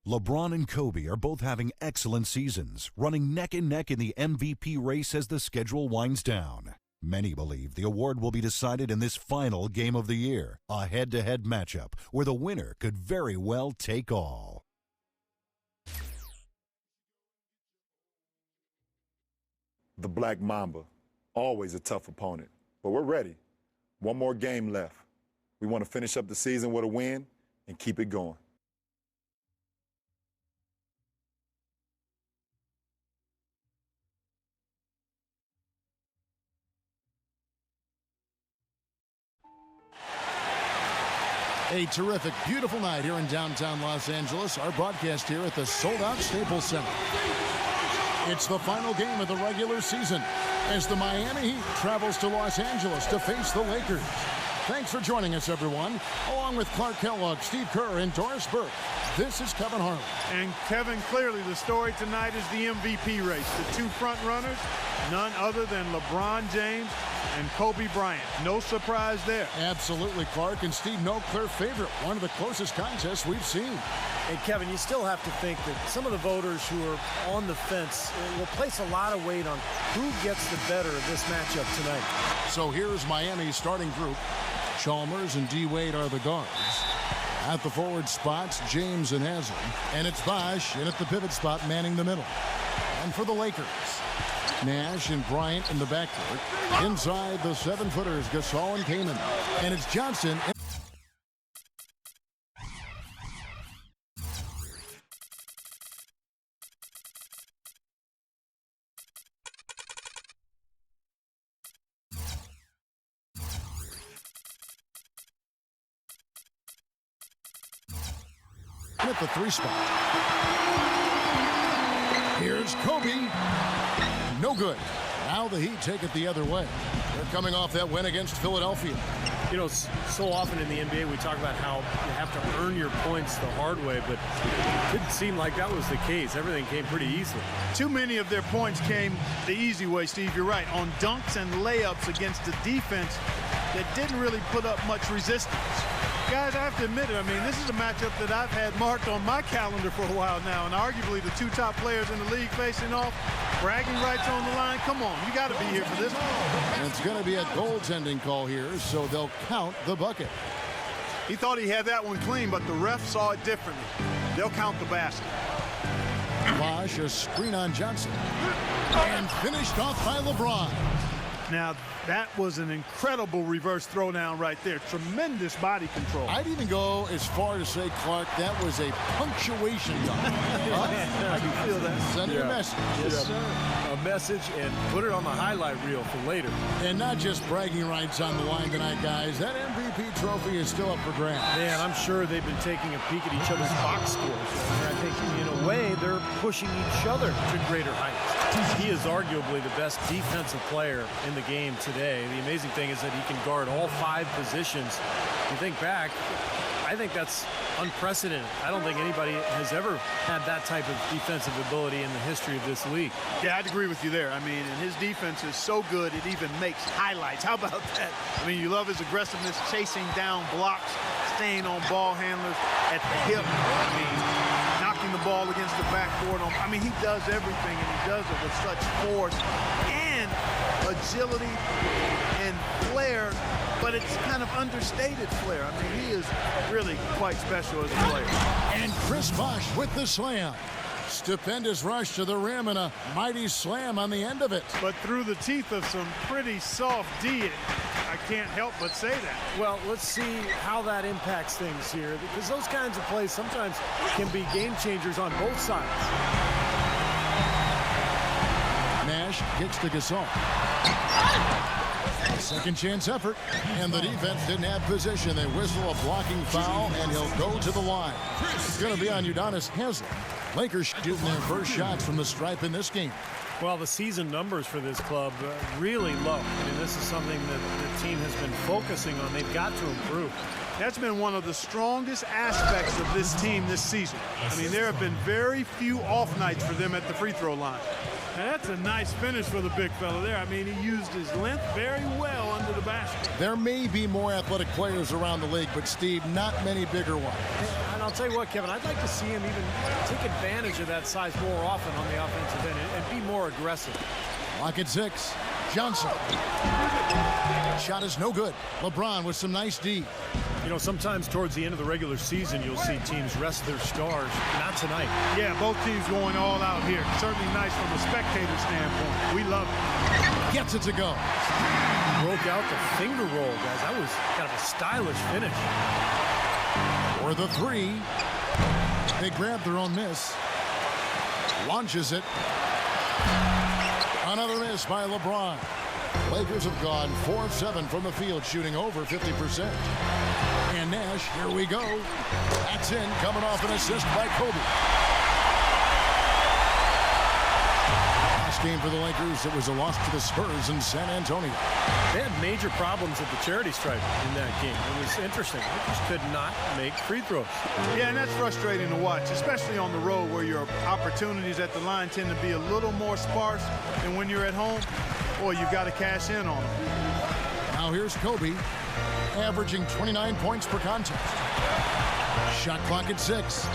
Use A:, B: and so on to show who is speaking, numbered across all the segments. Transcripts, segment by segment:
A: LeBron and Kobe are both having excellent seasons, running neck and neck in the MVP race as the schedule winds down. Many believe the award will be decided in this final game of the year, a head-to-head matchup where the winner could very well take all.
B: The Black Mamba, always a tough opponent, but we're ready. One more game left. We want to finish up the season with a win and keep it going.
C: A terrific, beautiful night here in downtown Los Angeles. Our broadcast here at the sold-out Staples Center. It's the final game of the regular season as the Miami Heat travels to Los Angeles to face the Lakers. Thanks for joining us, everyone. Along with Clark Kellogg, Steve Kerr, and Doris Burke, this is Kevin Harlan.
D: And Kevin, clearly the story tonight is the MVP race. The two front runners, none other than LeBron James and Kobe Bryant. No surprise there.
C: Absolutely, Clark. And Steve, no clear favorite. One of the closest contests we've seen.
E: And Kevin, you still have to think that some of the voters who are on the fence will place a lot of weight on who gets the better of this matchup tonight.
C: So here's Miami's starting group. Chalmers and D. Wade are the guards. At the forward spots, James and Haslam. And it's Bosh in at the pivot spot, manning the middle. And for the Lakers, Nash and Bryant in the backcourt. Inside the seven-footers, Gasol and Kaman. And it's Johnson. At the three spot. Here's Kobe. No good. Now the Heat take it the other way. They're coming off that win against Philadelphia.
E: You know, so often in the NBA we talk about how you have to earn your points the hard way, but it didn't seem like that was the case. Everything came pretty easily.
D: Too many of their points came the easy way, Steve. You're right. On dunks and layups against the defense that didn't really put up much resistance. Guys, I have to admit it. I mean, this is a matchup that I've had marked on my calendar for a while now, and arguably the two top players in the league facing off, bragging rights on the line. Come on, you got to be here for this one.
C: And it's going to be a goaltending call here, so they'll count the bucket.
D: He thought he had that one clean, but the ref saw it differently. They'll count the basket.
C: Bosh, a screen on Johnson. And finished off by LeBron.
D: Now, that was an incredible reverse throwdown right there. Tremendous body control.
C: I'd even go as far to say, Clark, that was a punctuation dunk.
E: I can feel that.
C: Sending a message.
E: Yes, sir. A message and put it on the highlight reel for later.
C: And not just bragging rights on the line tonight, guys. That MVP trophy is still up for grabs.
E: Man, I'm sure they've been taking a peek at each other's box scores. And I think, in a way, they're pushing each other to greater heights. He is arguably the best defensive player in the game today. The amazing thing is that he can guard all five positions. You think back, I think that's unprecedented. I don't think anybody has ever had that type of defensive ability in the history of this league.
D: Yeah, I'd agree with you there. I mean, and his defense is so good, it even makes highlights. How about that? I mean, you love his aggressiveness, chasing down blocks, staying on ball handlers at the hip. I mean, knocking the ball against the backboard. I mean, he does everything, and he does it with such force and agility and flair, but it's kind of understated flair. I mean, he is really quite special as a player.
C: And Chris Bosh with the slam. Stupendous rush to the rim and a mighty slam on the end of it.
D: But through the teeth of some pretty soft D, I can't help but say that.
E: Well, let's see how that impacts things here, because those kinds of plays sometimes can be game changers on both sides.
C: Nash kicks to Gasol. Second chance effort, and the defense didn't have position. They whistle a blocking foul, and he'll go to the line. It's going to be on Udonis Haslem. Lakers shooting their first shots from the stripe in this game.
E: Well, the season numbers for this club really low. I mean, this is something that the team has been focusing on. They've got to improve.
D: That's been one of the strongest aspects of this team this season. I mean, there have been very few off nights for them at the free throw line. Now that's a nice finish for the big fella there. I mean, he used his length very well under the basket.
C: There may be more athletic players around the league, but, Steve, not many bigger ones.
E: And I'll tell you what, Kevin, I'd like to see him even take advantage of that size more often on the offensive end and be more aggressive.
C: Lock at 6. Johnson. Shot is no good. LeBron with some nice D.
E: You know, sometimes towards the end of the regular season, you'll see teams rest their stars. Not tonight.
D: Yeah, both teams going all out here. Certainly nice from a spectator standpoint. We love it.
C: Gets it to go.
E: Broke out the finger roll, guys. That was kind of a stylish finish.
C: For the 3. They grab their own miss. Launches it. Another miss by LeBron. Lakers have gone 4 of 7 from the field, shooting over 50%. And Nash, here we go. That's in, coming off an assist by Kobe. Last game for the Lakers, it was a loss to the Spurs in San Antonio.
E: They had major problems at the charity stripe in that game. It was interesting. They just could not make free throws.
D: Yeah, and that's frustrating to watch, especially on the road where your opportunities at the line tend to be a little more sparse than when you're at home. Boy, you've got to cash in on them.
C: Now here's Kobe, averaging 29 points per contest. Shot clock at 6.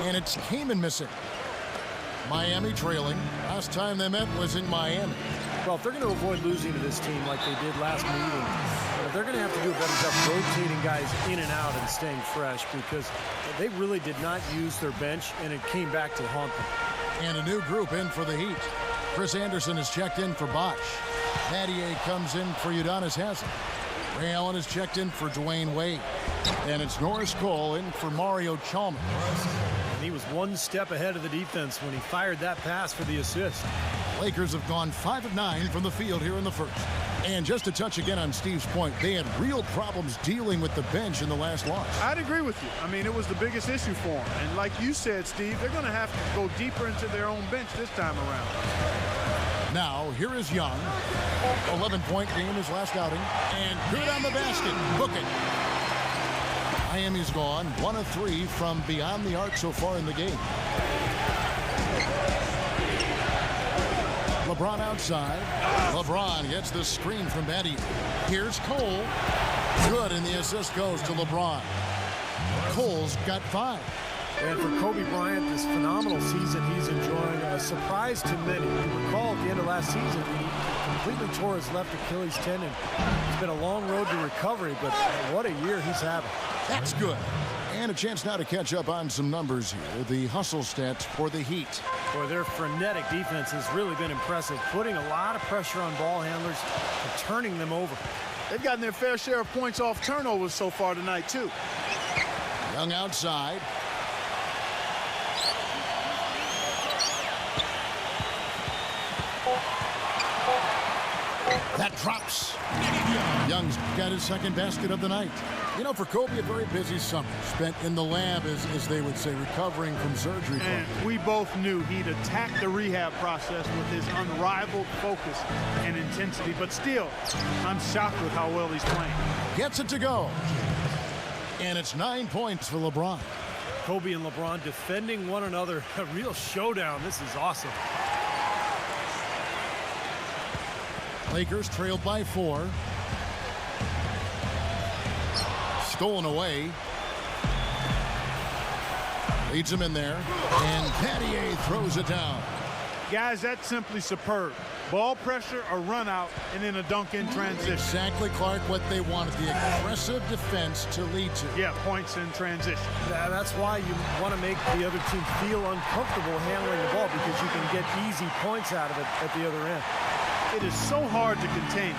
C: And it's Kaman missing. Miami trailing. Last time they met was in Miami.
E: Well, if they're going to avoid losing to this team like they did last meeting, they're going to have to do a better job rotating guys in and out and staying fresh, because they really did not use their bench, and it came back to haunt them.
C: And a new group in for the Heat. Chris Anderson is checked in for Bosh. Mathieu comes in for Udonis Haslem. Ray Allen is checked in for Dwayne Wade. And it's Norris Cole in for Mario Chalmers.
E: And he was one step ahead of the defense when he fired that pass for the assist.
C: Lakers have gone 5 of 9 from the field here in the first. And just to touch again on Steve's point, they had real problems dealing with the bench in the last loss.
D: I'd agree with you. I mean, it was the biggest issue for them. And like you said, Steve, they're going to have to go deeper into their own bench this time around.
C: Now, here is Young. 11-point game his last outing. And good on the basket. Book it. Miami's gone 1 of 3 from beyond the arc so far in the game. LeBron outside. LeBron gets the screen from Mathieu. Here's Cole. Good, and the assist goes to LeBron. Cole's got 5.
E: And for Kobe Bryant, this phenomenal season he's enjoying, a surprise to many. You recall at the end of last season, he completely tore his left Achilles tendon. It's been a long road to recovery, but what a year he's having.
C: That's good. And a chance now to catch up on some numbers here. The hustle stats for the Heat.
E: Boy, their frenetic defense has really been impressive, putting a lot of pressure on ball handlers and turning them over.
D: They've gotten their fair share of points off turnovers so far tonight, too.
C: Young outside. That drops. Young's got his second basket of the night. You know, for Kobe, a very busy summer. Spent in the lab, as they would say, recovering from surgery.
D: And we both knew he'd attack the rehab process with his unrivaled focus and intensity. But still, I'm shocked with how well he's playing.
C: Gets it to go. And it's 9 points for LeBron.
E: Kobe and LeBron defending one another. A real showdown. This is awesome.
C: Lakers trailed by 4. Stolen away. Leads him in there. And Mathieu throws it down.
D: Guys, that's simply superb. Ball pressure, a run out, and then a dunk in transition.
C: Exactly, Clark, what they wanted. The aggressive defense to lead to.
D: Yeah, points in transition.
E: That's why you want to make the other team feel uncomfortable handling the ball, because you can get easy points out of it at the other end.
D: It is so hard to contain.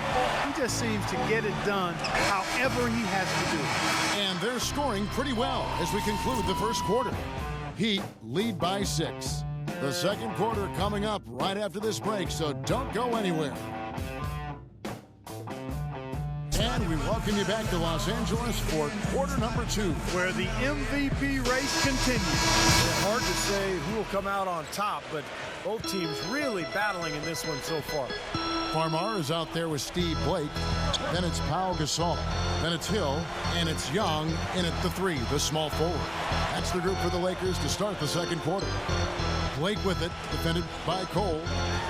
D: He just seems to get it done however he has to do it.
C: And they're scoring pretty well as we conclude the first quarter. Heat lead by 6. The second quarter coming up right after this break, so don't go anywhere. And we welcome you back to Los Angeles for quarter number 2,
D: where the MVP race continues.
E: It's hard to say who will come out on top, but both teams really battling in this one so far.
C: Farmar is out there with Steve Blake. Then it's Pau Gasol. Then it's Hill. And it's Young in at the 3, the small forward. That's the group for the Lakers to start the second quarter. Blake with it, defended by Cole.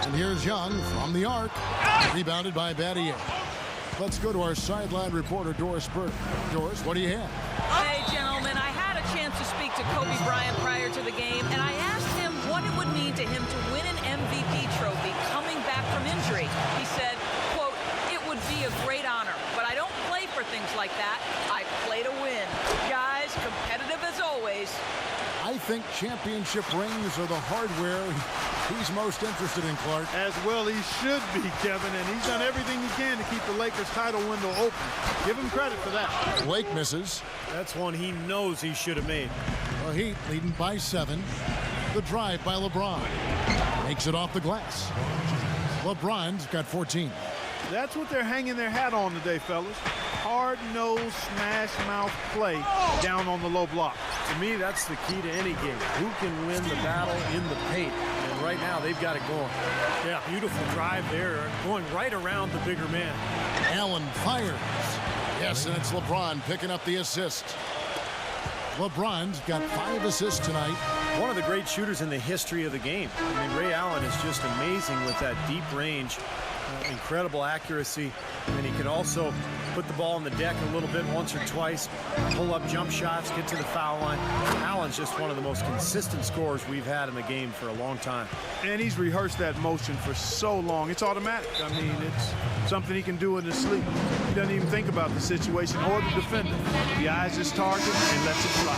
C: And here's Young from the arc. Rebounded by Battier. Let's go to our sideline reporter, Doris Burke. Doris, what do you have?
F: Hey, gentlemen, I had a chance to speak to Kobe Bryant prior to the game, and I asked him what it would mean to him to win an MVP trophy coming back from injury. He said, quote, "It would be a great honor, but I don't play for things like that. I play to win." Guys, competitive as always.
C: I think championship rings are the hardware he's most interested in, Clark.
D: As well he should be, Kevin, and he's done everything he can to keep the Lakers title window open. Give him credit for that.
C: Blake misses.
E: That's one he knows he should have made.
C: The Heat leading by 7. The drive by LeBron. Makes it off the glass. LeBron's got 14.
D: That's what they're hanging their hat on today, fellas. Hard-nosed, smash-mouth play down on the low block.
E: To me, that's the key to any game. Who can win the battle in the paint? And right now, they've got it going. Yeah, beautiful drive there, going right around the bigger man.
C: Allen fires. Yes, and it's LeBron picking up the assist. LeBron's got 5 assists tonight.
E: One of the great shooters in the history of the game. I mean, Ray Allen is just amazing with that deep range. Incredible accuracy, and he can also put the ball on the deck a little bit once or twice, pull up jump shots, get to the foul line. Allen's just one of the most consistent scorers we've had in the game for a long time.
D: And he's rehearsed that motion for so long. It's automatic. I mean, it's something he can do in his sleep. He doesn't even think about the situation or the defender. He eyes his target and lets it fly.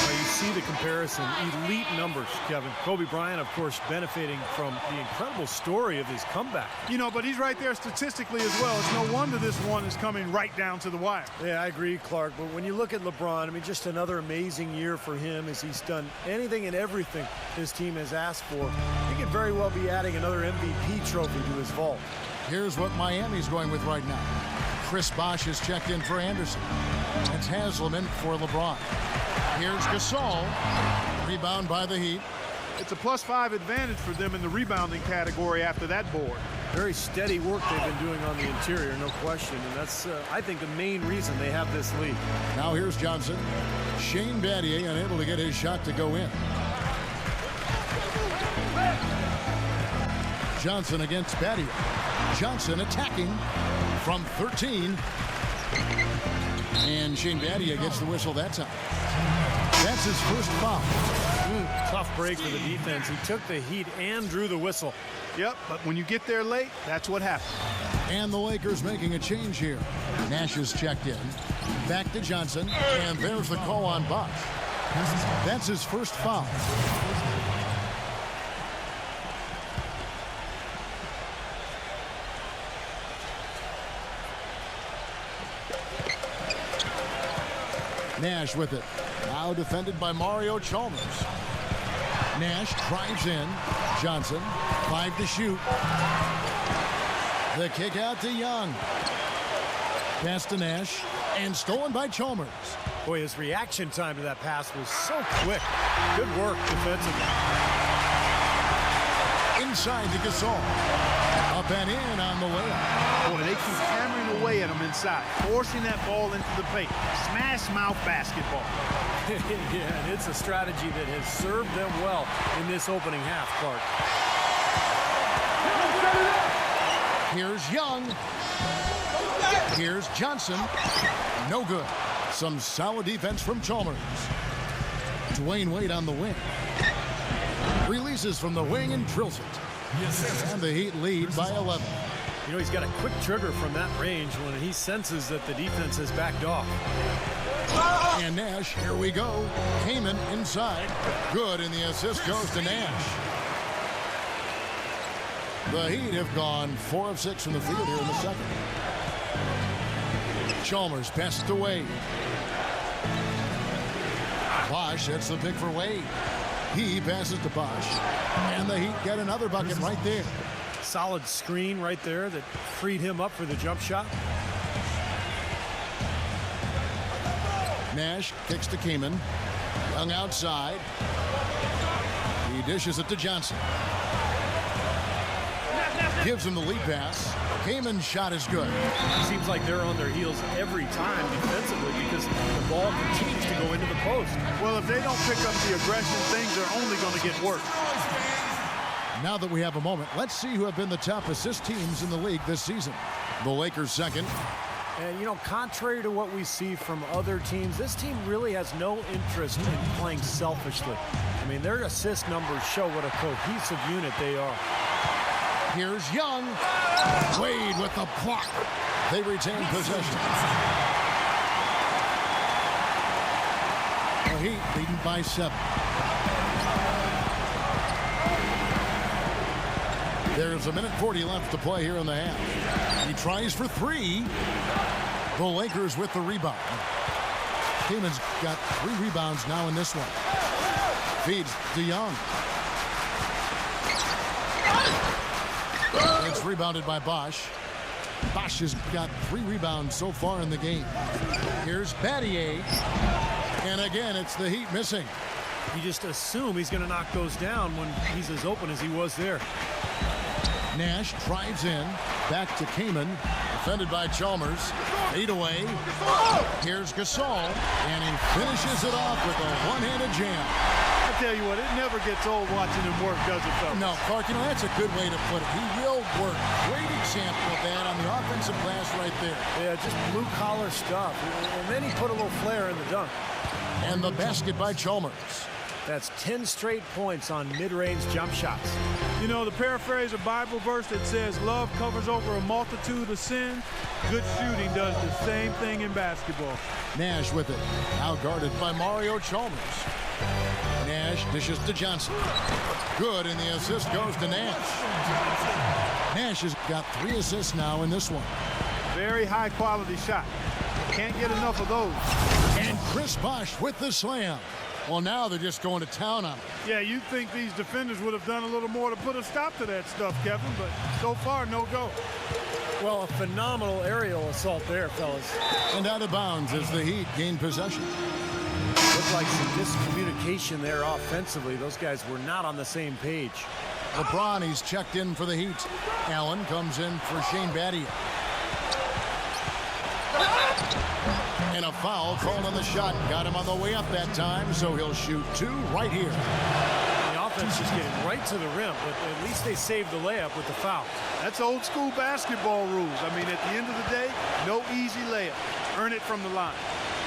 E: Well, you see the comparison. Elite numbers, Kevin. Kobe Bryant, of course, benefiting from the incredible story of his comeback.
D: You know, but he's right there statistically as well. It's no wonder this one is coming right down to the wire.
E: Yeah, I agree, Clark. But when you look at LeBron, I mean, just another amazing year for him as he's done anything and everything his team has asked for. He could very well be adding another MVP trophy to his vault.
C: Here's what Miami's going with right now. Chris Bosh has checked in for Anderson. It's Hasleman for LeBron. Here's Gasol. Rebound by the Heat.
D: It's a +5 advantage for them in the rebounding category after that board.
E: Very steady work they've been doing on the interior, no question. And that's, I think, the main reason they have this lead.
C: Now here's Johnson. Shane Battier unable to get his shot to go in. Johnson against Battier. Johnson attacking from 13. And Shane Battier gets the whistle that time. That's his first foul.
E: Tough break for the defense. He took the heat and drew the whistle.
D: Yep, but when you get there late, that's what happens.
C: And the Lakers making a change here. Nash is checked in. Back to Johnson. And there's the call on Bosh. That's his first foul. Nash with it. Now defended by Mario Chalmers. Nash drives in. Johnson, 5 to shoot. The kick out to Young. Pass to Nash, and stolen by Chalmers.
E: Boy, his reaction time to that pass was so quick. Good work defensively.
C: Inside to Gasol. Up and in on the layup.
D: Boy, they keep hammering away at him inside, forcing that ball into the paint. Smash mouth basketball.
E: Yeah, and it's a strategy that has served them well in this opening half, Clark.
C: Here's Young. Here's Johnson. No good. Some solid defense from Chalmers. Dwayne Wade on the wing. Releases from the wing and drills it. And the Heat lead by 11.
E: You know, he's got a quick trigger from that range when he senses that the defense has backed off.
C: And Nash, here we go. Kaman inside. Good, and the assist goes to Nash. The Heat have gone 4 of 6 from the field here in the second. Chalmers passes to Wade. Bosh sets the pick for Wade. He passes to Bosh. And the Heat get another bucket right there.
E: Solid screen right there that freed him up for the jump shot.
C: Nash kicks to Kaman. Young outside. He dishes it to Johnson. Gives him the lead pass. Kaman's shot is good.
E: Seems like they're on their heels every time defensively because the ball continues to go into the post.
D: Well, if they don't pick up the aggression, things are only going to get worse.
C: Now that we have a moment, let's see who have been the top assist teams in the league this season. The Lakers second.
E: And, you know, contrary to what we see from other teams, this team really has no interest in playing selfishly. I mean, their assist numbers show what a cohesive unit they are.
C: Here's Young. Wade with the block. They retain possession. The Heat leading by 7. There's 1:40 left to play here in the half. He tries for 3. The Lakers with the rebound. Kaman's got 3 rebounds now in this one. Feeds to Young. It's rebounded by Bosch. Bosch has got 3 rebounds so far in the game. Here's Battier. And again, it's the Heat missing.
E: You just assume he's going to knock those down when he's as open as he was there.
C: Nash drives in. Back to Kaman. Defended by Chalmers. 8 away. Here's Gasol. And he finishes it off with a one-handed jam.
D: I tell you what, it never gets old watching him work, does it, though?
C: No, Clark, you know, that's a good way to put it. He will work. Great example of that on the offensive glass right there.
E: Yeah, just blue-collar stuff. And then he put a little flair in the dunk.
C: And the basket by Chalmers.
E: That's 10 straight points on mid-range jump shots.
D: You know, to paraphrase a Bible verse that says, love covers over a multitude of sins, good shooting does the same thing in basketball.
C: Nash with it. Now guarded by Mario Chalmers. Nash dishes to Johnson. Good, and the assist goes to Nash. Nash has got 3 assists now in this one.
D: Very high-quality shot. Can't get enough of those.
C: And Chris Bosh with the slam. Well, now they're just going to town on him.
D: Yeah, you'd think these defenders would have done a little more to put a stop to that stuff, Kevin, but so far, no go.
E: Well, a phenomenal aerial assault there, fellas.
C: And out of bounds as the Heat gain possession.
E: Looked like some miscommunication there offensively. Those guys were not on the same page.
C: LeBron, he's checked in for the Heat. Allen comes in for Shane Battier. And a foul called on the shot. Got him on the way up that time, so he'll shoot 2 right here.
E: The offense just getting right to the rim, but at least they saved the layup with the foul.
D: That's old school basketball rules. I mean, at the end of the day, no easy layup. Earn it from the line.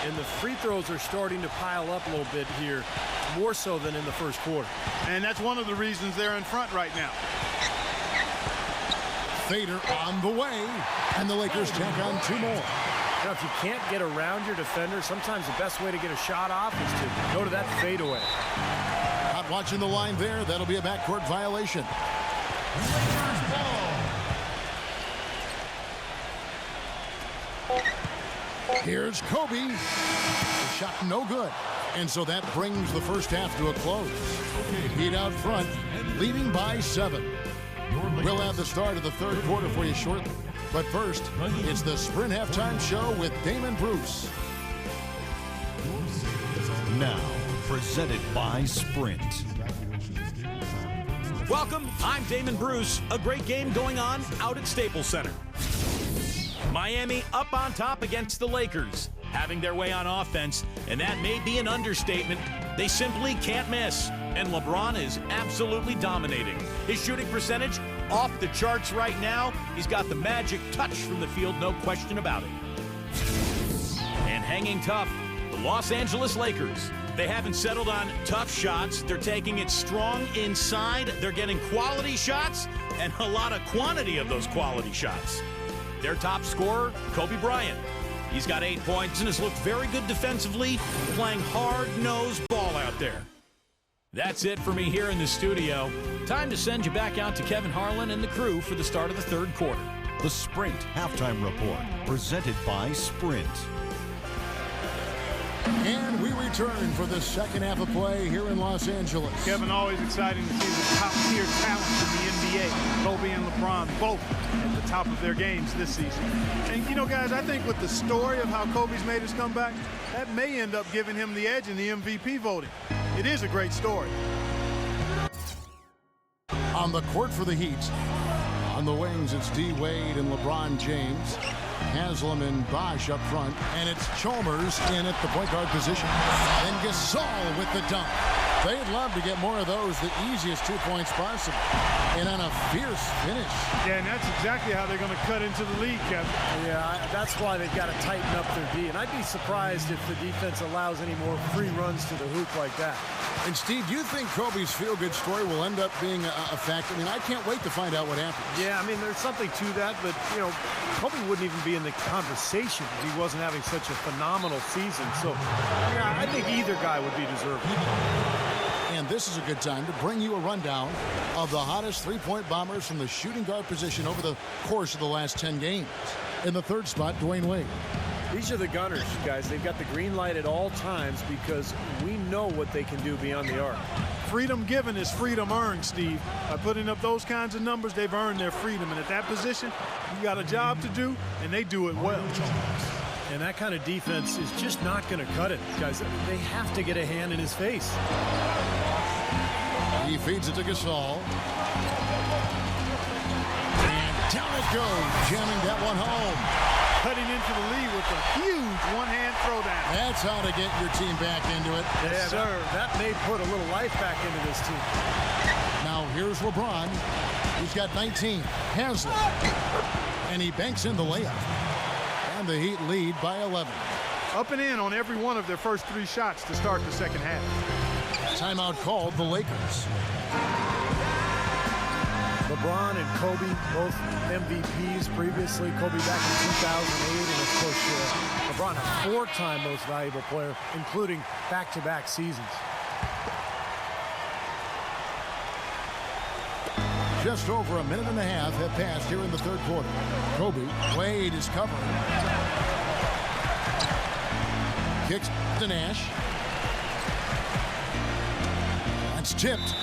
E: And the free throws are starting to pile up a little bit here, more so than in the first quarter.
D: And that's one of the reasons they're in front right now.
C: Fader on the way, and the Lakers tack on 2 more.
E: Now, if you can't get around your defender, sometimes the best way to get a shot off is to go to that fadeaway.
C: Not watching the line there. That'll be a backcourt violation. Here's Kobe. The shot no good. And so that brings the first half to a close. Heat out front, leading by 7. We'll have the start of the third quarter for you shortly. But first, it's the Sprint Halftime Show with Damon Bruce.
A: Now, presented by Sprint.
G: Welcome, I'm Damon Bruce. A great game going on out at Staples Center. Miami up on top against the Lakers, having their way on offense, and that may be an understatement. They simply can't miss, and LeBron is absolutely dominating. His shooting percentage off the charts right now. He's got the magic touch from the field, no question about it. And hanging tough, the Los Angeles Lakers. They haven't settled on tough shots. They're taking it strong inside. They're getting quality shots and a lot of quantity of those quality shots. Their top scorer, Kobe Bryant. He's got 8 points and has looked very good defensively, playing hard-nosed ball out there. That's it for me here in the studio. Time to send you back out to Kevin Harlan and the crew for the start of the third quarter.
A: The Sprint Halftime Report, presented by Sprint.
C: And we return for the second half of play here in Los Angeles.
D: Kevin, always exciting to see the top-tier talents in the NBA. Kobe and LeBron both at the top of their games this season. And, you know, guys, I think with the story of how Kobe's made his comeback, that may end up giving him the edge in the MVP voting. It is a great story.
C: On the court for the Heat, On the wings, it's D. Wade and LeBron James. Haslam and Bosch up front. And it's Chalmers in at the point guard position. Then Gasol with the dunk. They'd love to get more of those, the easiest 2 points possible. And on a fierce finish.
D: Yeah, and that's exactly how they're going to cut into the lead, Kevin.
E: Yeah, that's why they've got to tighten up their D. And I'd be surprised if the defense allows any more free runs to the hoop like that.
C: And Steve, do you think Kobe's feel-good story will end up being a fact? I mean, I can't wait to find out what happens.
E: Yeah, I mean, there's something to that, but, you know, Kobe wouldn't even be in the conversation if he wasn't having such a phenomenal season. So, yeah, I think either guy would be deserving.
C: And this is a good time to bring you a rundown of the hottest three-point bombers from the shooting guard position over the course of the last 10 games. In the third spot, Dwayne Wade.
E: These are the gunners, guys. They've got the green light at all times because we know what they can do beyond the arc.
D: Freedom given is freedom earned, Steve. By putting up those kinds of numbers, they've earned their freedom. And at that position, you got a job to do, and they do it well.
E: And that kind of defense is just not going to cut it, guys. They have to get a hand in his face.
C: He feeds it to Gasol. And down it goes, jamming that one home.
D: Cutting into the lead with a huge one-hand throwdown.
C: That's how to get your team back into it.
E: Yes, sir. That may put a little life back into this team.
C: Now here's LeBron. He's got 19. Haslam. And he banks in the layup. And the Heat lead by 11.
D: Up and in on every one of their first 3 shots to start the second half.
C: Timeout called the Lakers.
E: LeBron and Kobe, both MVPs previously. Kobe back in 2008, and of course, LeBron, a 4-time most valuable player, including back-to-back seasons.
C: Just over a minute and a half have passed here in the third quarter. Kobe, Wade is covering. Kicks to Nash. That's tipped.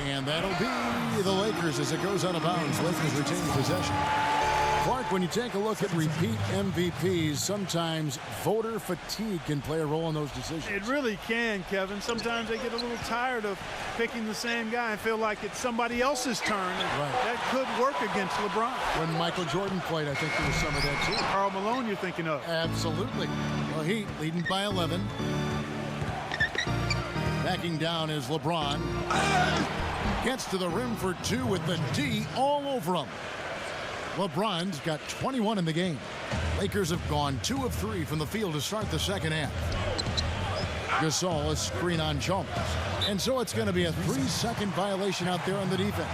C: And that'll be the Lakers as it goes out of bounds. Lakers retain possession. Clark, when you take a look at repeat MVPs, sometimes voter fatigue can play a role in those decisions.
D: It really can, Kevin. Sometimes they get a little tired of picking the same guy and feel like it's somebody else's turn.
C: Right.
D: That could work against LeBron.
C: When Michael Jordan played, I think there was some of that too.
D: Karl Malone you're thinking of.
C: Absolutely. Well, Heat leading by 11. Backing down is LeBron. Gets to the rim for 2 with the D all over him. LeBron's got 21 in the game. Lakers have gone 2 of 3 from the field to start the second half. Gasol is screen on Chalmers. And so it's going to be a 3-second violation out there on the defense.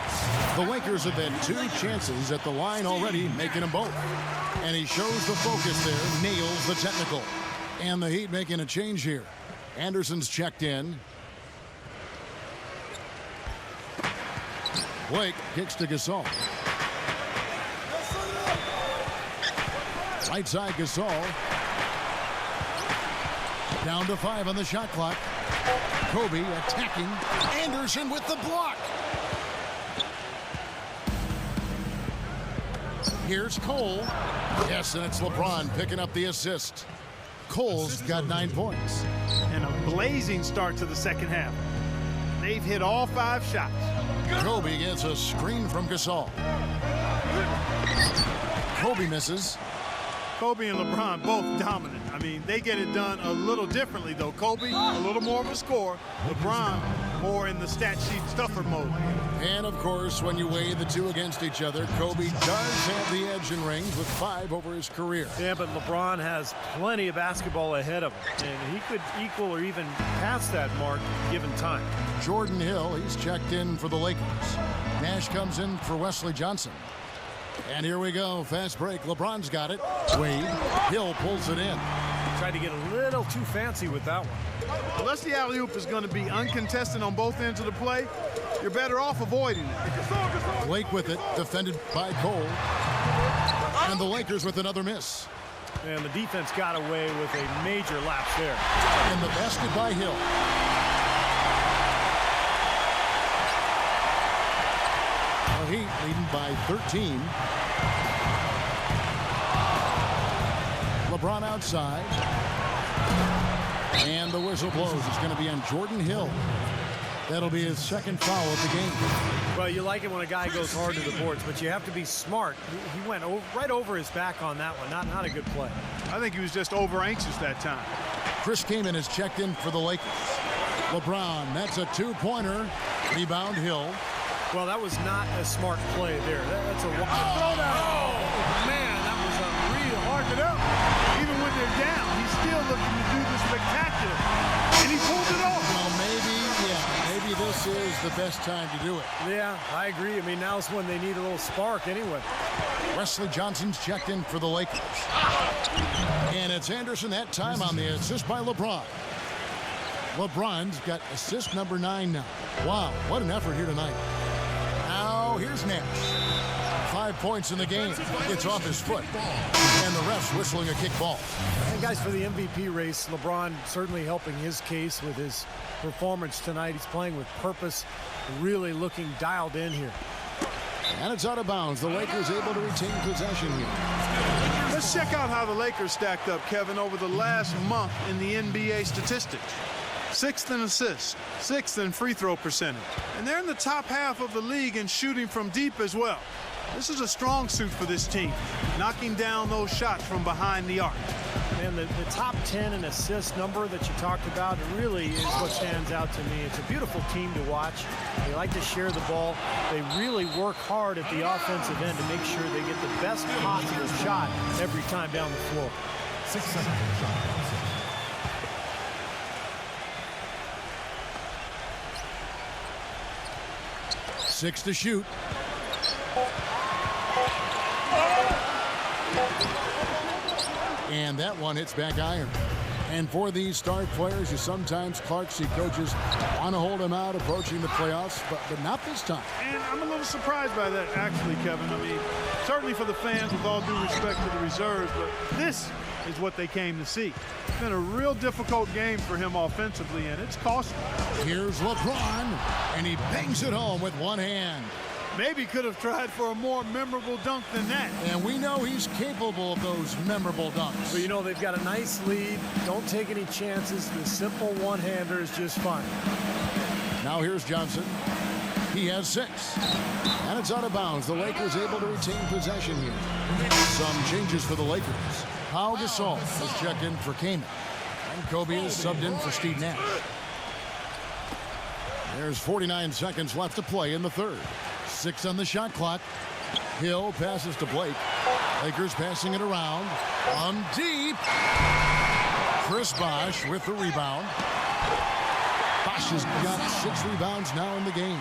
C: The Lakers have had 2 chances at the line already, making them both. And he shows the focus there, nails the technical. And the Heat making a change here. Anderson's checked in. Blake kicks to Gasol. Right side Gasol. Down to 5 on the shot clock. Kobe attacking. Anderson with the block. Here's Cole. Yes, and it's LeBron picking up the assist. Cole's got 9 points.
D: And a blazing start to the second half. They've hit all 5 shots.
C: Kobe gets a screen from Gasol. Kobe misses.
D: Kobe and LeBron both dominant. I mean, they get it done a little differently, though. Kobe, a little more of a scorer. LeBron, more in the stat sheet stuffer mode.
C: And, of course, when you weigh the 2 against each other, Kobe does have the edge in rings with 5 over his career.
E: Yeah, but LeBron has plenty of basketball ahead of him, and he could equal or even pass that mark given time.
C: Jordan Hill, he's checked in for the Lakers. Nash comes in for Wesley Johnson. And here we go. Fast break. LeBron's got it. Wade. Hill pulls it in.
E: Tried to get a little too fancy with that one.
D: Unless the alley-oop is going to be uncontested on both ends of the play, you're better off avoiding it.
C: Blake with it. Defended by Cole. And the Lakers with another miss.
E: And the defense got away with a major lapse there.
C: And the basket by Hill. The Heat leading by 13. LeBron outside. And the whistle blows. It's going to be on Jordan Hill. That'll be his second foul of the game.
E: Well, you like it when a guy goes hard to the boards, but you have to be smart. He went right over his back on that one. Not a good play.
D: I think he was just over anxious that time.
C: Chris Kaman is checked in for the Lakers. LeBron, that's a two-pointer. Rebound Hill.
E: Well, that was not a smart play there. That's a throwdown. Oh, man, that was unreal.
D: Mark it up. Even when they're down, he's still looking to do the spectacular. And he pulled it off.
C: Well, maybe this is the best time to do it.
E: Yeah, I agree. I mean, now's when they need a little spark anyway.
C: Wesley Johnson's checked in for the Lakers. And it's Anderson that time on the assist by LeBron. LeBron's got assist number 9 now. Wow, what an effort here tonight. Now here's Nash. 5 points in the game. It's off his foot. And the ref's whistling a kick ball.
E: And guys, for the MVP race, LeBron certainly helping his case with his performance tonight. He's playing with purpose, really looking dialed in here.
C: And it's out of bounds. The Lakers able to retain possession here.
D: Let's check out how the Lakers stacked up, Kevin, over the last month in the NBA statistics. 6th in assists, 6th in free throw percentage. And they're in the top half of the league in shooting from deep as well. This is a strong suit for this team, knocking down those shots from behind the arc.
E: And the top 10 in assist number that you talked about really is what stands out to me. It's a beautiful team to watch. They like to share the ball. They really work hard at the offensive end to make sure they get the best possible shot every time down the floor.
C: 6 seconds. 6 to shoot. And that one hits back iron. And for these star players, you sometimes, Clark, see coaches want to hold them out approaching the playoffs, but not this time.
D: And I'm a little surprised by that, actually, Kevin. I mean, certainly for the fans, with all due respect to the reserves, but this is what they came to see. It's been a real difficult game for him offensively, and it's costly.
C: Here's LeBron, and he bangs it home with one hand.
D: Maybe could have tried for a more memorable dunk than that.
C: And we know he's capable of those memorable dunks.
E: But, you know, they've got a nice lead. Don't take any chances. The simple one-hander is just fine.
C: Now here's Johnson. He has 6. And it's out of bounds. The Lakers able to retain possession here. Some changes for the Lakers. Pau Gasol is checked in for Kaman. And Kobe is subbed in for Steve Nash. There's 49 seconds left to play in the third. 6 on the shot clock. Hill passes to Blake. Lakers passing it around. On deep. Chris Bosh with the rebound. Bosh has got 6 rebounds now in the game.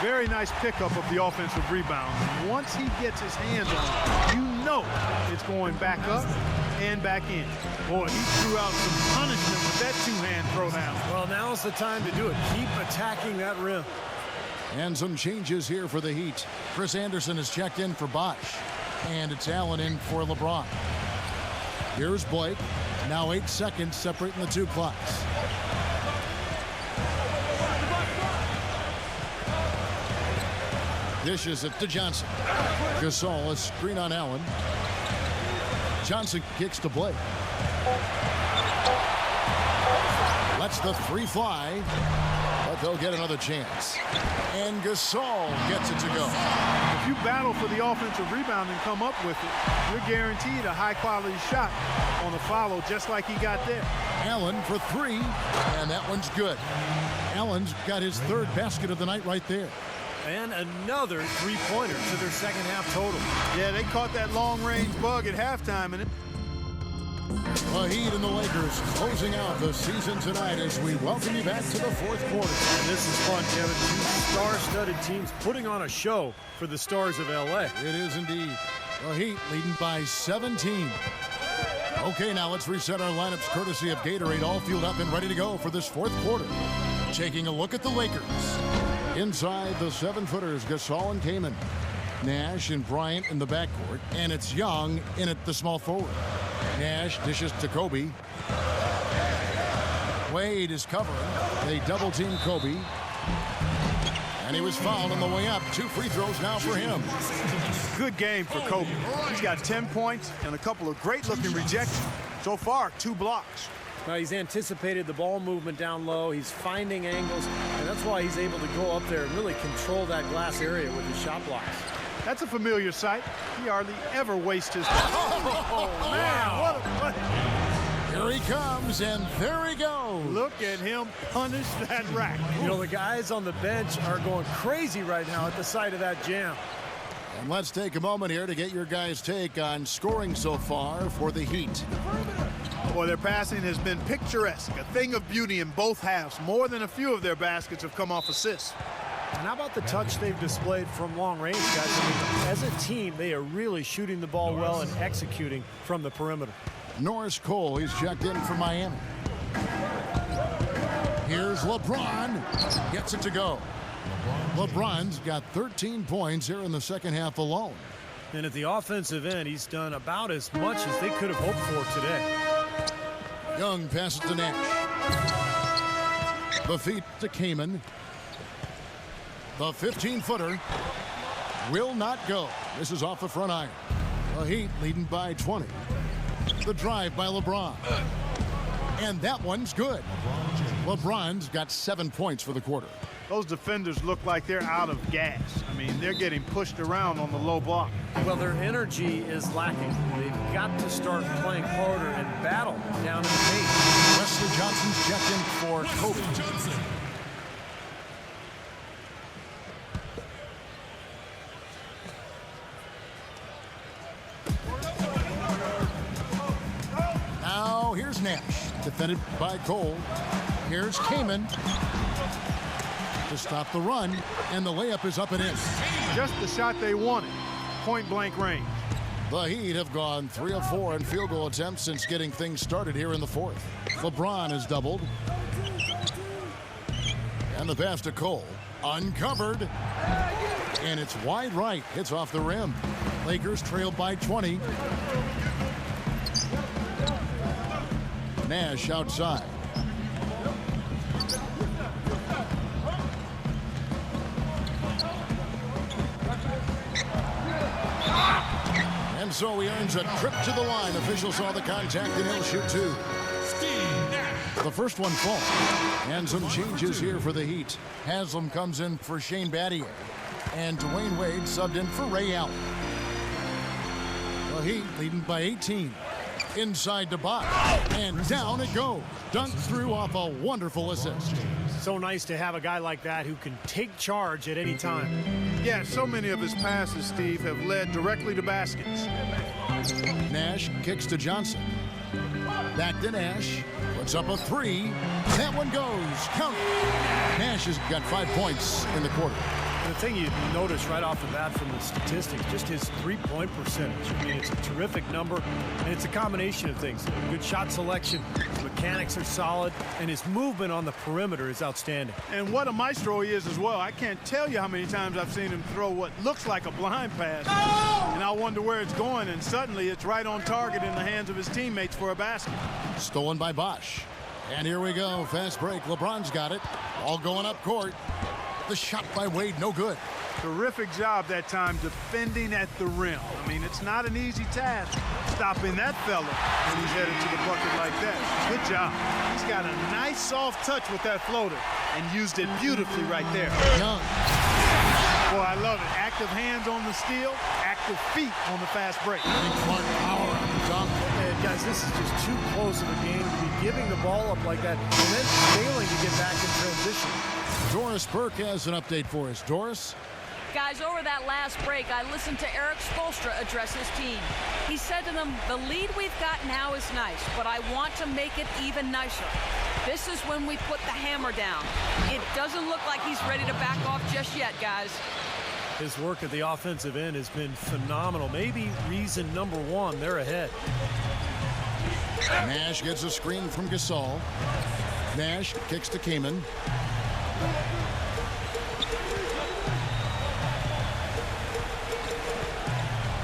D: Very nice pickup of the offensive rebound. Once he gets his hands on it, you know it's going back up and back in. Boy, he threw out some punishment with that two-hand throwdown.
E: Well, now's the time to do it. Keep attacking that rim.
C: And some changes here for the Heat. Chris Anderson is checked in for Bosh. And it's Allen in for LeBron. Here's Blake. Now 8 seconds separating the 2 clocks. Dishes it to Johnson. Gasol, a screen on Allen. Johnson kicks to Blake. Lets the 3 fly. But they'll get another chance. And Gasol gets it to go.
D: If you battle for the offensive rebound and come up with it, you're guaranteed a high-quality shot on the follow, just like he got there.
C: Allen for 3, and that one's good. Allen's got his 3rd basket of the night right there.
E: And another 3-pointer to their second half total.
D: Yeah, they caught that long-range bug at halftime, and
C: The Heat and the Lakers closing out the season tonight as we welcome you back to the 4th quarter.
E: And this is fun, Kevin. 2 star-studded teams putting on a show for the Stars of L.A.
C: It is indeed. The Heat leading by 17. Okay, now let's reset our lineups courtesy of Gatorade, all fueled up and ready to go for this 4th quarter. Taking a look at the Lakers. Inside the 7-footers, Gasol and Kaman. Nash and Bryant in the backcourt, and it's Young in at the small forward. Nash dishes to Kobe. Wade is covering. They double-team Kobe. And he was fouled on the way up. 2 free throws now for him.
D: good game for Kobe. He's got 10 points and a couple of great-looking rejections. So far, 2 blocks.
E: Now, he's anticipated the ball movement down low. He's finding angles, and that's why he's able to go up there and really control that glass area with his shot blocks.
D: That's a familiar sight. He hardly ever wastes his time. Oh, man, what a play.
C: Here he comes, and there he goes.
D: Look at him punish that rack.
E: You know, the guys on the bench are going crazy right now at the sight of that jam.
C: And let's take a moment here to get your guys' take on scoring so far for the Heat.
D: Well, their passing has been picturesque, a thing of beauty in both halves. More than a few of their baskets have come off assists.
E: And how about the touch they've displayed from long range, guys? I mean, as a team, they are really shooting the ball well and executing from the perimeter.
C: Norris Cole, he's checked in for Miami. Here's LeBron. Gets it to go. LeBron's got 13 points here in the second half alone.
E: And at the offensive end, he's done about as much as they could have hoped for today.
C: Young passes to Nash. The feed to Kaman. The 15-footer will not go. This is off the front iron. The Heat leading by 20. The drive by LeBron. And that one's good. LeBron's got 7 points for the quarter.
D: Those defenders look like they're out of gas. I mean, they're getting pushed around on the low block.
E: Well, their energy is lacking. They've got to start playing harder and battle down in the paint.
C: Wesley Johnson's checked in for Kobe. Now here's Nash, defended by Cole. Here's Kaman to stop the run, and the layup is up and in.
D: Just the shot they wanted. Point-blank range.
C: The Heat have gone 3 of 4 in field goal attempts since getting things started here in the fourth. LeBron has doubled. And the pass to Cole. Uncovered. And it's wide right. Hits off the rim. Lakers trail by 20. Nash outside. And so he earns a trip to the line. Officials saw the contact and he'll shoot 2. The first one falls. And some changes here for the Heat. Haslam comes in for Shane Battier. And Dwayne Wade subbed in for Ray Allen. The Heat leading by 18. Inside to Bosh. And down it goes. Dunked through off a wonderful assist.
E: So nice to have a guy like that who can take charge at any time.
D: Yeah, so many of his passes, Steve, have led directly to baskets.
C: Nash kicks to Johnson. Back to Nash. Puts up a 3. That one goes. Count it. Nash has got 5 points in the quarter.
E: The thing you notice right off the bat from the statistics, just his three-point percentage. I mean, it's a terrific number, and it's a combination of things. Good shot selection, his mechanics are solid, and his movement on the perimeter is outstanding.
D: And what a maestro he is as well. I can't tell you how many times I've seen him throw what looks like a blind pass. And I wonder where it's going, and suddenly it's right on target in the hands of his teammates for a basket.
C: Stolen by Bosh. And here we go. Fast break. LeBron's got it. All going up court. The shot by Wade, no good.
D: Terrific job that time defending at the rim. I mean, it's not an easy task stopping that fella when he's headed to the bucket like that. Good job. He's got a nice soft touch with that floater and used it beautifully right there.
C: Young.
D: Boy, I love it. Active hands on the steal, active feet on the fast break.
C: Big Clark power on the dunk.
E: And guys, this is just too close of a game to be giving the ball up like that and then failing to get back in transition.
C: Doris Burke has an update for us. Doris?
F: Guys, over that last break, I listened to Eric Spoelstra address his team. He said to them, the lead we've got now is nice, but I want to make it even nicer. This is when we put the hammer down. It doesn't look like he's ready to back off just yet, guys.
E: His work at the offensive end has been phenomenal. Maybe reason number one, they're ahead.
C: Nash gets a screen from Gasol. Nash kicks to Kaman.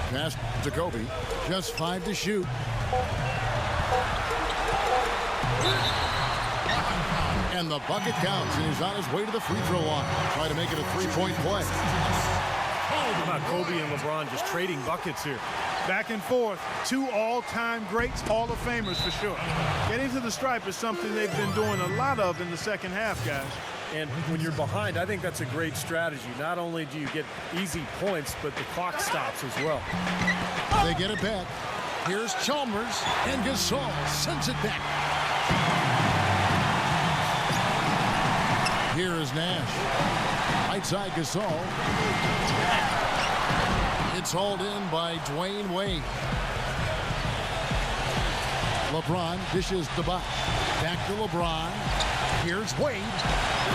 C: Pass to Kobe. Just 5 to shoot. And the bucket counts, and he's on his way to the free throw line. Try to make it a 3-point play.
E: How about Kobe and LeBron just trading buckets here?
D: Back and forth. Two all-time greats, Hall of Famers for sure. Getting to the stripe is something they've been doing a lot of in the second half, guys.
E: And when you're behind, I think that's a great strategy. Not only do you get easy points, but the clock stops as well.
C: They get it back. Here's Chalmers, and Gasol sends it back. Here is Nash. Right side Gasol. It's hauled in by Dwayne Wade. LeBron dishes the box. Back to LeBron. Here's Wade.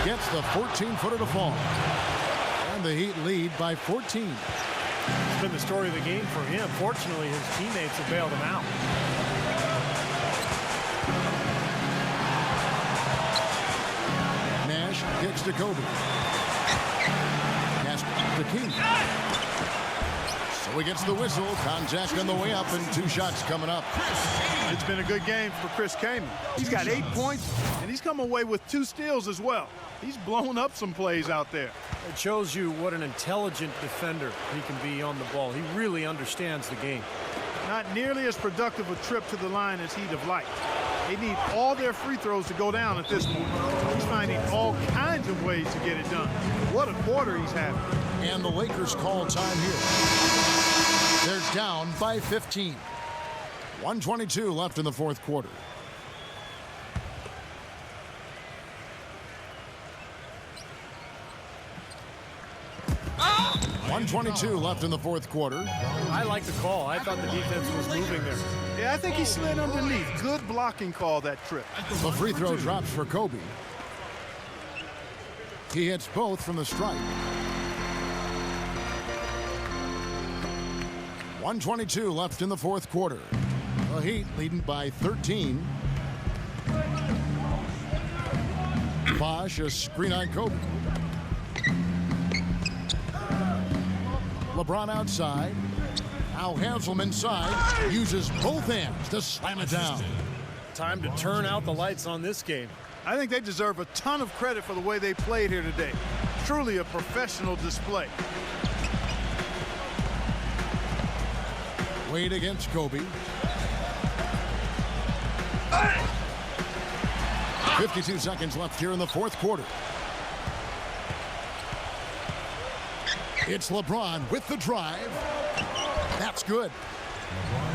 C: Gets the 14-footer to fall. And the Heat lead by 14.
E: It's been the story of the game for him. Fortunately, his teammates have bailed him out.
C: Nash kicks to Kobe. Pass to King. So he gets the whistle. Contact on the way up, and 2 shots coming up.
D: It's been a good game for Chris Kaman. He's got 8 points, and he's come away with 2 steals as well. He's blown up some plays out there.
E: It shows you what an intelligent defender he can be on the ball. He really understands the game.
D: Not nearly as productive a trip to the line as he'd have liked. They need all their free throws to go down at this point. He's finding all kinds of ways to get it done. What a quarter he's having.
C: And the Lakers call time here. They're down by 15. 1:22 left in the fourth quarter. .122 left in the fourth quarter.
E: I like the call. I thought the defense was moving there.
D: Yeah, I think he slid underneath. Good blocking call that trip.
C: The free throw drops for Kobe. He hits both from the stripe. 1:22 left in the fourth quarter. The Heat leading by 13. Bosh, a screen on Kobe. LeBron outside. Now Haslem inside. Uses both hands to slam it down.
E: Time to turn out the lights on this game.
D: I think they deserve a ton of credit for the way they played here today. Truly a professional display.
C: Wade against Kobe. 52 seconds left here in the fourth quarter. It's LeBron with the drive. That's good.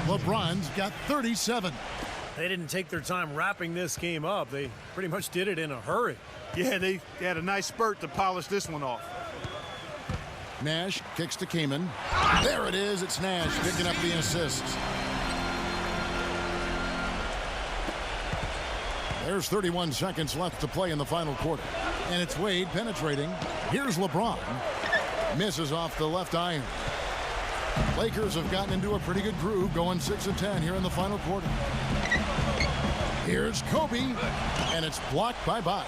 C: LeBron's got 37.
E: They didn't take their time wrapping this game up. They pretty much did it in a hurry.
D: Yeah, they had a nice spurt to polish this one off.
C: Nash kicks to Kaman. There it is. It's Nash picking up the assist. There's 31 seconds left to play in the final quarter. And it's Wade penetrating. Here's LeBron. Misses off the left iron. Lakers have gotten into a pretty good groove, going 6 of 10 here in the final quarter. Here's Kobe, and it's blocked by Bosh.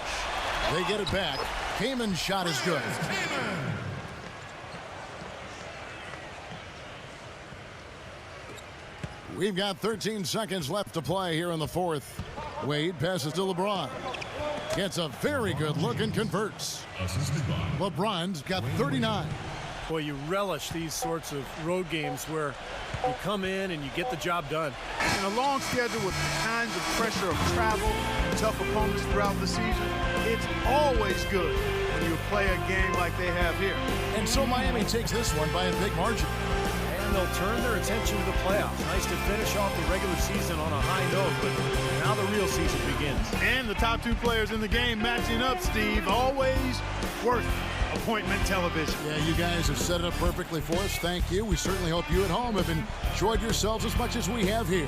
C: They get it back. Kaman's shot is good. We've got 13 seconds left to play here in the fourth. Wade passes to LeBron. Gets a very good look and converts. LeBron's got 39.
E: Boy, you relish these sorts of road games where you come in and you get the job done.
D: In a long schedule with the kinds of pressure of travel, tough opponents throughout the season, it's always good when you play a game like they have here.
C: And so Miami takes this one by a big margin.
E: And they'll turn their attention to the playoffs. Nice to finish off the regular season on a high note, but now the real season begins.
D: And the top 2 players in the game matching up, Steve. Always worth appointment television.
C: Yeah, you guys have set it up perfectly for us. Thank you. We certainly hope you at home have enjoyed yourselves as much as we have here.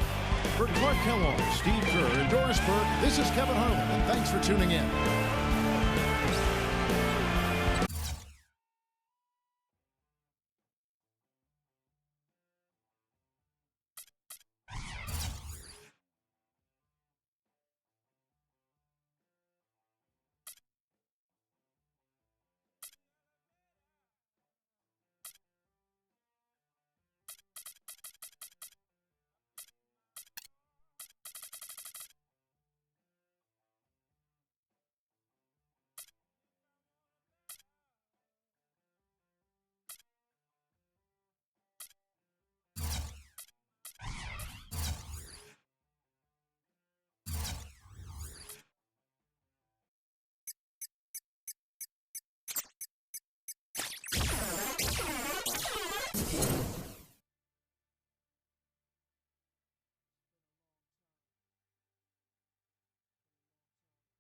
C: For Clark Kellogg, Steve Kerr, and Doris Burke, this is Kevin Harlan, and thanks for tuning in.